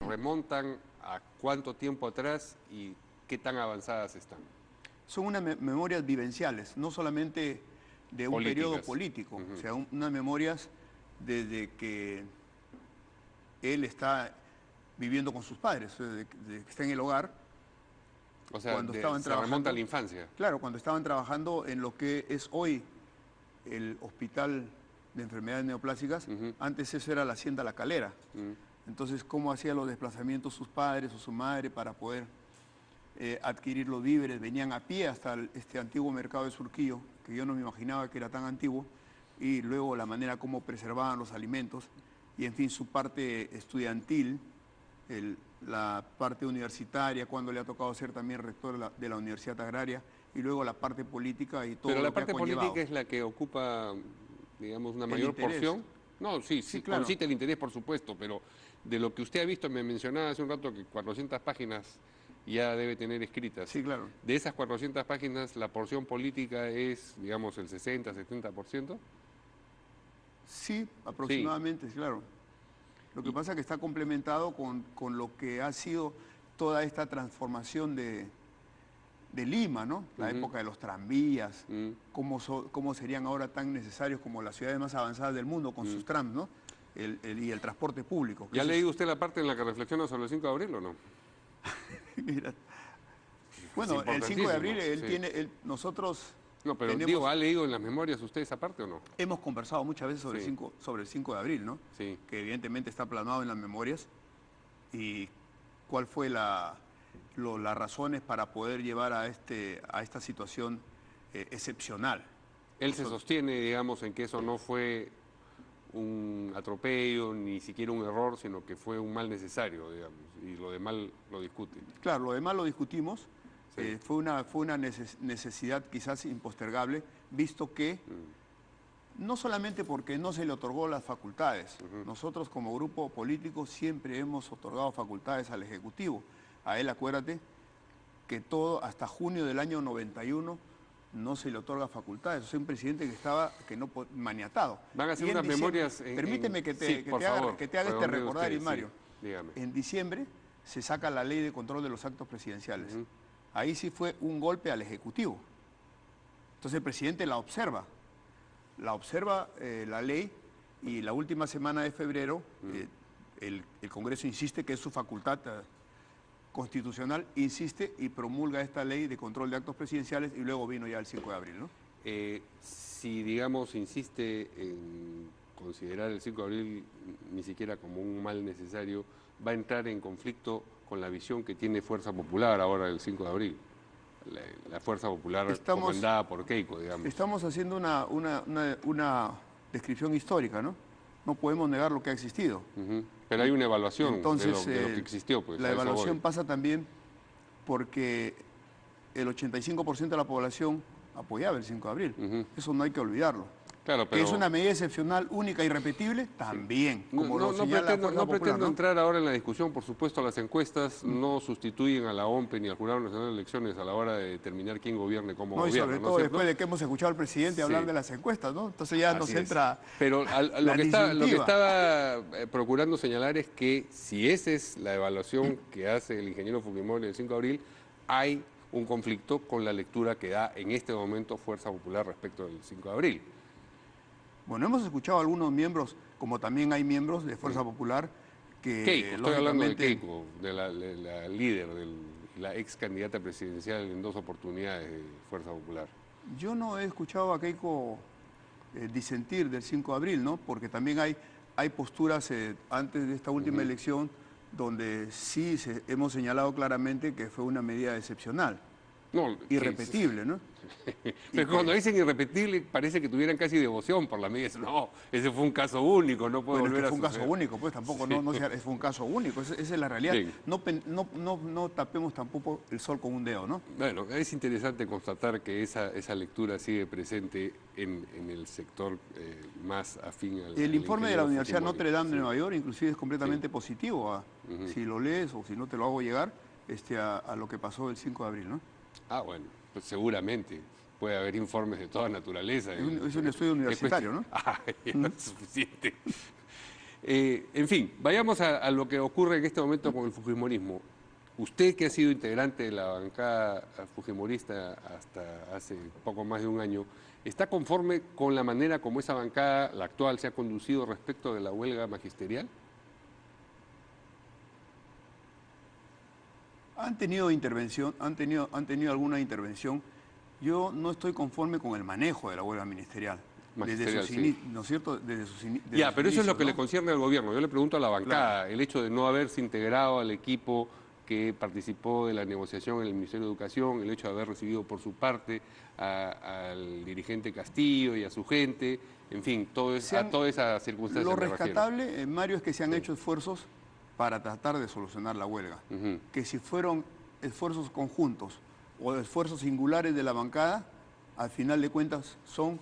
remontan a cuánto tiempo atrás y qué tan avanzadas están. Son unas memorias vivenciales, no solamente de un periodo político, o sea, unas memorias desde que él está viviendo con sus padres, desde que está en el hogar. O sea, cuando estaban se remonta a la infancia. Claro, cuando estaban trabajando en lo que es hoy el Hospital de Enfermedades Neoplásicas, antes eso era la Hacienda La Calera. Entonces, ¿cómo hacían los desplazamientos sus padres o su madre para poder adquirir los víveres? Venían a pie hasta este antiguo mercado de Surquillo, que yo no me imaginaba que era tan antiguo, y luego la manera como preservaban los alimentos, y en fin, su parte estudiantil, la parte universitaria, cuando le ha tocado ser también rector de la Universidad Agraria, y luego la parte política y todo Pero lo la que ha parte conllevado. política es la que ocupa, digamos, una mayor porción. No, sí, claro. Concita el interés, por supuesto, pero de lo que usted ha visto, me mencionaba hace un rato que 400 páginas ya debe tener escritas. Sí, claro. De esas 400 páginas, la porción política es, digamos, el 60, 70%. Sí, aproximadamente, sí, claro. Lo que pasa es que está complementado con lo que ha sido toda esta transformación de Lima, ¿no? La época de los tranvías, cómo serían ahora tan necesarios como las ciudades más avanzadas del mundo con sus trams, ¿no? Y el transporte público. ¿Ya ha leído usted la parte en la que reflexiona sobre el 5 de abril o no? Mira. Bueno, el 5 de abril nosotros... No, pero digo, ¿ha leído en las memorias usted esa parte o no? Hemos conversado muchas veces sobre el 5 de abril, ¿no? Sí. Que evidentemente está plasmado en las memorias. Y cuál fue las razones para poder llevar a esta situación excepcional. Él se sostiene, digamos, en que eso no fue un atropello, ni siquiera un error, sino que fue un mal necesario, digamos, y lo demás lo discute. Claro, lo demás lo discutimos. Sí. Fue una necesidad quizás impostergable, visto que no solamente porque no se le otorgó las facultades, nosotros como grupo político siempre hemos otorgado facultades al Ejecutivo. A él, acuérdate, que hasta junio del año 91 no se le otorga facultades. Es un presidente que no maniatado. Van a hacer unas memorias... Permíteme que te haga este recordar, Mario. Sí, dígame. En diciembre se saca la ley de control de los actos presidenciales. Ahí sí fue un golpe al Ejecutivo. Entonces el presidente la observa la ley, y la última semana de febrero el Congreso insiste que es su facultad constitucional, insiste y promulga esta ley de control de actos presidenciales, y luego vino ya el 5 de abril, ¿no? Si, digamos, insiste en considerar el 5 de abril ni siquiera como un mal necesario, va a entrar en conflicto con la visión que tiene Fuerza Popular ahora del 5 de abril. La Fuerza Popular comandada por Keiko, digamos. Estamos haciendo una descripción histórica, ¿no? No podemos negar lo que ha existido. Pero hay una evaluación. Entonces, de lo que existió. Pues, la evaluación pasa también porque el 85% de la población apoyaba el 5 de abril. Eso no hay que olvidarlo. Claro, pero... ¿Que es una medida excepcional, única y irrepetible? También, como lo señala la Fuerza Popular, no pretendo entrar ahora en la discusión. Por supuesto, las encuestas no sustituyen a la OMPE ni al Jurado Nacional de Elecciones a la hora de determinar quién gobierne, cómo gobierna. Y sobre todo después de que hemos escuchado al presidente hablar de las encuestas, ¿no? Entonces ya nos entra. Pero lo que estaba procurando señalar es que si esa es la evaluación que hace el ingeniero Fujimori el 5 de abril, hay un conflicto con la lectura que da en este momento Fuerza Popular respecto del 5 de abril. Bueno, hemos escuchado a algunos miembros, como también hay miembros de Fuerza Popular que... Keiko, estoy hablando de Keiko, de la líder, la ex candidata presidencial en 2 oportunidades de Fuerza Popular. Yo no he escuchado a Keiko disentir del 5 de abril, ¿no? Porque también hay posturas antes de esta última elección donde sí hemos señalado claramente que fue una medida excepcional. No, irrepetible, ¿no? Pero cuando dicen irrepetible parece que tuvieran casi devoción por la medida. No, ese fue un caso único, no puede volver a suceder. Fue un caso único, pues tampoco, fue un caso único, esa es la realidad. Sí. No tapemos tampoco el sol con un dedo, ¿no? Bueno, es interesante constatar que esa lectura sigue presente en el sector más afín al... El informe de la Universidad Notre Dame de Nueva York inclusive es completamente positivo, si lo lees o si no te lo hago llegar, a lo que pasó el 5 de abril, ¿no? Ah, bueno, pues seguramente puede haber informes de toda naturaleza. Es un estudio universitario, ¿no? Ah, es suficiente. En fin, vayamos a lo que ocurre en este momento con el fujimorismo. Usted, que ha sido integrante de la bancada fujimorista hasta hace poco más de un año, ¿está conforme con la manera como esa bancada, la actual, se ha conducido respecto de la huelga magisterial? Han tenido intervención, han tenido alguna intervención. Yo no estoy conforme con el manejo de la huelga ministerial. Magisterial, ¿No es cierto? Desde sus Ya, pero eso es lo que ¿no? le concierne al gobierno. Yo le pregunto a la bancada, Claro. el hecho de no haberse integrado al equipo que participó de la negociación en el Ministerio de Educación, el hecho de haber recibido por su parte al dirigente Castillo y a su gente, en fin, a toda esa circunstancia. Lo rescatable, Mario, es que se han hecho esfuerzos para tratar de solucionar la huelga. Que si fueron esfuerzos conjuntos o esfuerzos singulares de la bancada, al final de cuentas son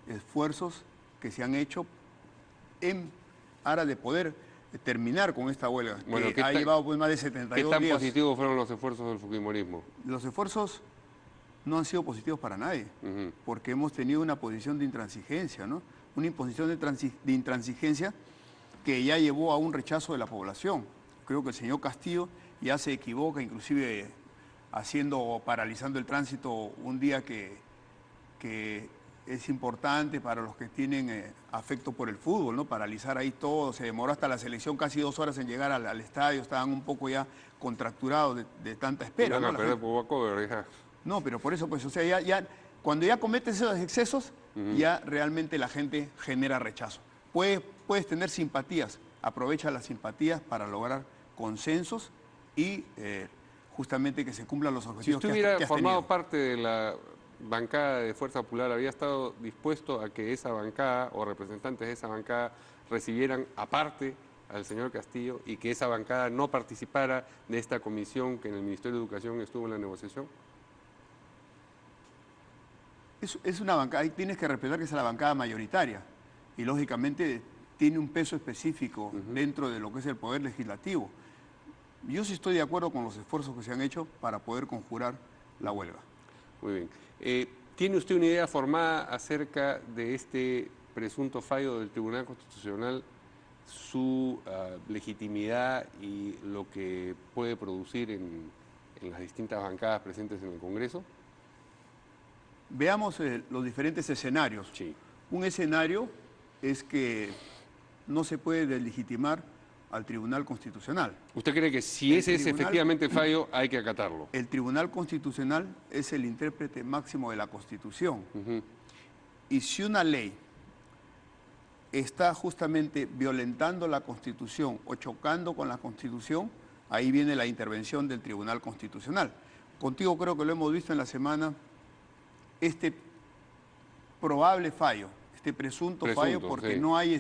esfuerzos que se han hecho en aras de poder terminar con esta huelga, bueno, que ha llevado pues más de 72 días. ¿Qué tan positivos fueron los esfuerzos del fujimorismo? Los esfuerzos no han sido positivos para nadie, porque hemos tenido una posición de intransigencia, ¿no? Una imposición de intransigencia que ya llevó a un rechazo de la población. Creo que el señor Castillo ya se equivoca, inclusive paralizando el tránsito un día que es importante para los que tienen afecto por el fútbol, ¿no? Paralizar ahí todo, se demoró hasta la selección casi 2 horas en llegar al estadio, estaban un poco ya contracturados de tanta espera. Van a perder por walkover, ya. No, pero por eso, pues, o sea, cuando ya cometes esos excesos, ya realmente la gente genera rechazo. Puedes tener simpatías, aprovecha las simpatías para lograr consensos y justamente que se cumplan los objetivos que has tenido. Si usted hubiera formado parte de la bancada de Fuerza Popular, ¿habría estado dispuesto a que esa bancada o representantes de esa bancada recibieran aparte al señor Castillo y que esa bancada no participara de esta comisión que en el Ministerio de Educación estuvo en la negociación? Es una bancada, tienes que respetar que es la bancada mayoritaria y lógicamente tiene un peso específico dentro de lo que es el poder legislativo. Yo sí estoy de acuerdo con los esfuerzos que se han hecho para poder conjurar la huelga. Muy bien. ¿Tiene usted una idea formada acerca de este presunto fallo del Tribunal Constitucional, su legitimidad y lo que puede producir en las distintas bancadas presentes en el Congreso? Veamos los diferentes escenarios. Sí. Un escenario es que no se puede deslegitimar al Tribunal Constitucional. ¿Usted cree que si ese es efectivamente el fallo, hay que acatarlo? El Tribunal Constitucional es el intérprete máximo de la Constitución. Y si una ley está justamente violentando la Constitución o chocando con la Constitución, ahí viene la intervención del Tribunal Constitucional. Contigo creo que lo hemos visto en la semana, este probable fallo, este presunto fallo, porque sí, no hay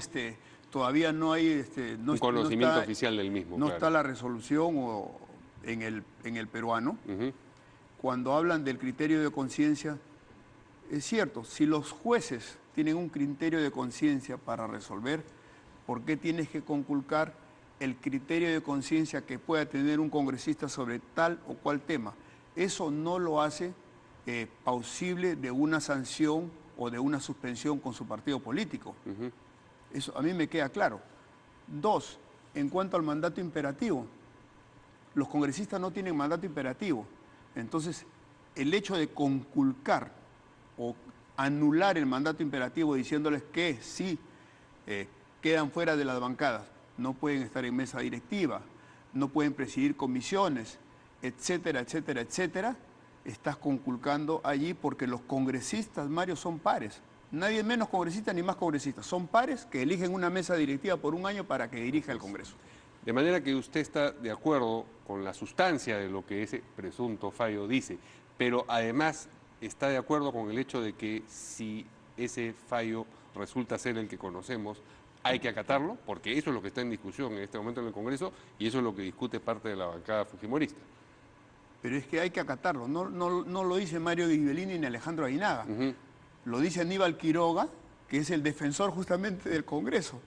todavía no hay un conocimiento oficial del mismo. No está la resolución en el peruano. Cuando hablan del criterio de conciencia, es cierto, si los jueces tienen un criterio de conciencia para resolver, ¿por qué tienes que conculcar el criterio de conciencia que pueda tener un congresista sobre tal o cual tema? Eso no lo hace plausible de una sanción o de una suspensión con su partido político. Eso a mí me queda claro. 2, en cuanto al mandato imperativo, los congresistas no tienen mandato imperativo. Entonces, el hecho de conculcar o anular el mandato imperativo diciéndoles que sí quedan fuera de las bancadas, no pueden estar en mesa directiva, no pueden presidir comisiones, etcétera, etcétera, etcétera, estás conculcando allí porque los congresistas, Mario, son pares. Nadie menos congresista ni más congresistas. Son pares que eligen una mesa directiva por un año para que dirija el Congreso. De manera que usted está de acuerdo con la sustancia de lo que ese presunto fallo dice, pero además está de acuerdo con el hecho de que si ese fallo resulta ser el que conocemos, hay que acatarlo, porque eso es lo que está en discusión en este momento en el Congreso y eso es lo que discute parte de la bancada fujimorista. Pero es que hay que acatarlo, no lo dice Mario Ghibellini ni Alejandro Aguinaga. Lo dice Aníbal Quiroga, que es el defensor justamente del Congreso.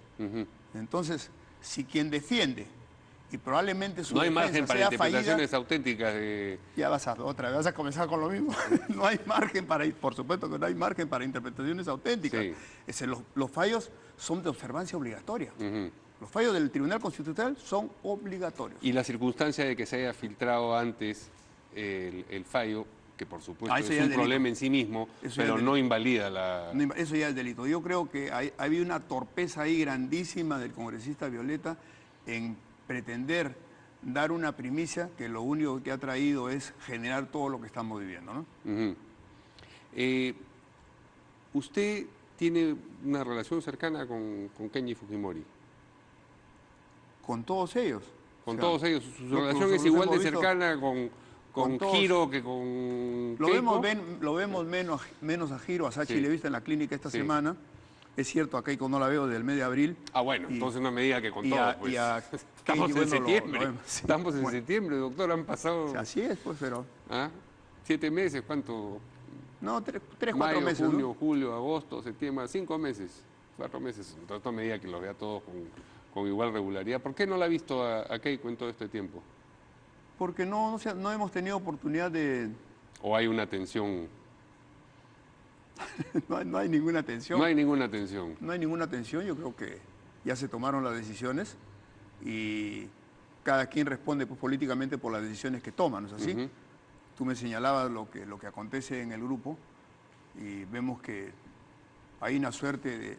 Entonces, si quien defiende, y probablemente su no hay defensa margen para sea interpretaciones fallida, auténticas de... Ya vas a comenzar con lo mismo. No hay margen por supuesto que no hay margen para interpretaciones auténticas. Sí. Los fallos son de observancia obligatoria. Los fallos del Tribunal Constitucional son obligatorios. Y la circunstancia de que se haya filtrado antes el fallo, que por supuesto es un problema en sí mismo, pero no invalida la... Eso ya es delito. Yo creo que había una torpeza ahí grandísima del congresista Violeta en pretender dar una primicia que lo único que ha traído es generar todo lo que estamos viviendo, ¿no? ¿Usted tiene una relación cercana con Kenji Fujimori? Con todos ellos. Con todos ellos. ¿Su relación es igual de cercana con Giro que con Keiko? Lo vemos menos a Giro, a Sachi le he visto en la clínica esta semana. Es cierto, a Keiko no la veo desde el mes de abril. Ah, bueno, entonces no me diga que con todos, pues. Estamos en septiembre. Estamos en septiembre, doctor, han pasado... Así es, pues, pero... ¿Ah? 7 meses, ¿cuánto? No, 3-4 Mayo, meses, junio, ¿no? julio, agosto, septiembre, 5 meses, 4 meses. Entonces no me diga que los vea todos con igual regularidad. ¿Por qué no la ha visto a Keiko en todo este tiempo? Porque no hemos tenido oportunidad de... ¿O hay una tensión? No hay ninguna tensión. No hay ninguna tensión. No hay ninguna tensión, yo creo que ya se tomaron las decisiones y cada quien responde pues, políticamente por las decisiones que toma, ¿no es así? Tú me señalabas lo que acontece en el grupo y vemos que hay una suerte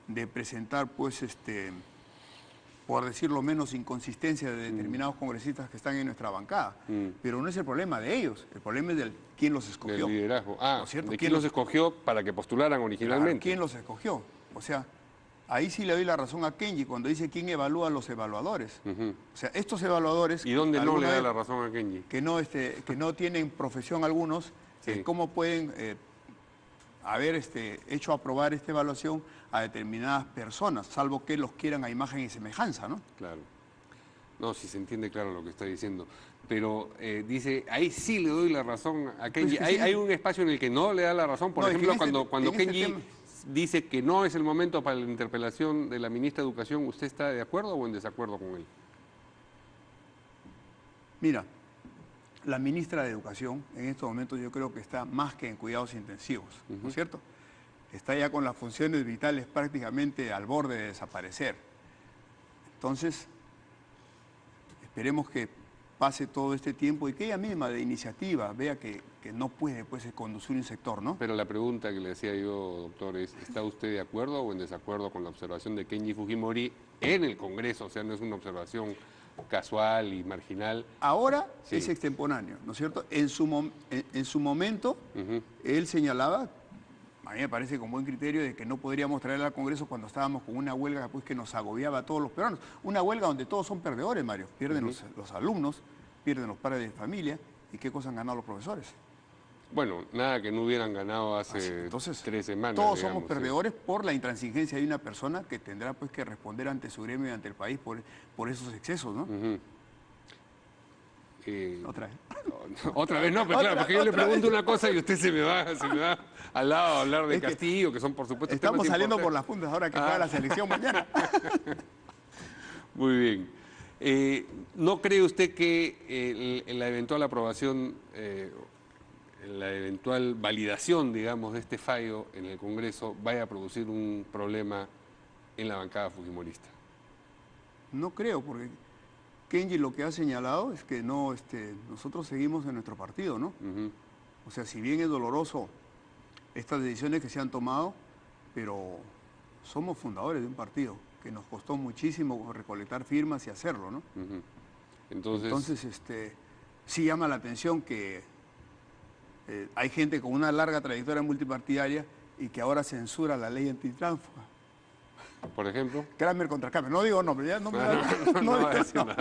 de presentar, pues, por decirlo menos, inconsistencia de determinados congresistas que están en nuestra bancada. Pero no es el problema de ellos, el problema es de quién los escogió. Del liderazgo. Ah, ¿no es cierto? ¿de quién los escogió para que postularan originalmente? Claro, ¿quién los escogió? O sea, ahí sí le doy la razón a Kenji cuando dice quién evalúa a los evaluadores. O sea, estos evaluadores... ¿Y dónde no le da la razón a Kenji? Que no tienen profesión algunos, ¿cómo pueden haber hecho aprobar esta evaluación a determinadas personas, salvo que los quieran a imagen y semejanza, ¿no? Claro. No, si se entiende claro lo que está diciendo. Pero dice, ahí sí le doy la razón a Kenji. Pues ¿Hay un espacio en el que no le da la razón? Por ejemplo, cuando Kenji dice que no es el momento para la interpelación de la ministra de Educación, ¿usted está de acuerdo o en desacuerdo con él? Mira, la ministra de Educación en estos momentos yo creo que está más que en cuidados intensivos, ¿no es cierto? Está ya con las funciones vitales prácticamente al borde de desaparecer. Entonces, esperemos que pase todo este tiempo y que ella misma de iniciativa vea que no puede pues, conducir un sector, ¿no? Pero la pregunta que le decía yo, doctor, es, ¿está usted de acuerdo o en desacuerdo con la observación de Kenji Fujimori en el Congreso? O sea, no es una observación casual y marginal. Ahora es extemporáneo, ¿no es cierto? En su momento, él señalaba, a mí me parece con buen criterio, de que no podríamos traerla al Congreso cuando estábamos con una huelga pues, que nos agobiaba a todos los peruanos. Una huelga donde todos son perdedores, Mario. Pierden los alumnos, pierden los padres de familia. ¿Y qué cosa han ganado los profesores? Bueno, nada que no hubieran ganado hace 3 semanas. Todos somos perdedores por la intransigencia de una persona que tendrá pues, que responder ante su gremio y ante el país por esos excesos, ¿no? ¿Otra vez? No, otra vez no, pero claro, porque yo le pregunto una cosa y usted se me va al lado a hablar de Castillo, que son por supuesto estamos saliendo por las puntas ahora que juega la selección mañana. Muy bien. ¿No cree usted que la eventual aprobación, la eventual validación, digamos, de este fallo en el Congreso vaya a producir un problema en la bancada fujimorista? No creo, porque Kenji lo que ha señalado es que no, nosotros seguimos en nuestro partido, ¿no? O sea, si bien es doloroso estas decisiones que se han tomado, pero somos fundadores de un partido que nos costó muchísimo recolectar firmas y hacerlo, ¿no? Entonces sí llama la atención que hay gente con una larga trayectoria multipartidaria y que ahora censura la ley antitránsfuga. Por ejemplo. Kramer contra Kramer. No digo nombre, ya no me no,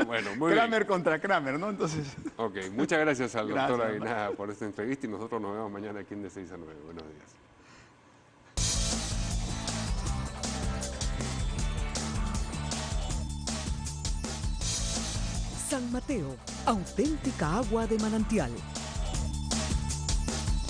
Bueno, muy Kramer bien. contra Kramer, ¿no? Entonces. Ok, muchas gracias al doctor Aguinaga por esta entrevista y nosotros nos vemos mañana aquí en De 6 a 9. Buenos días. San Mateo, auténtica agua de manantial.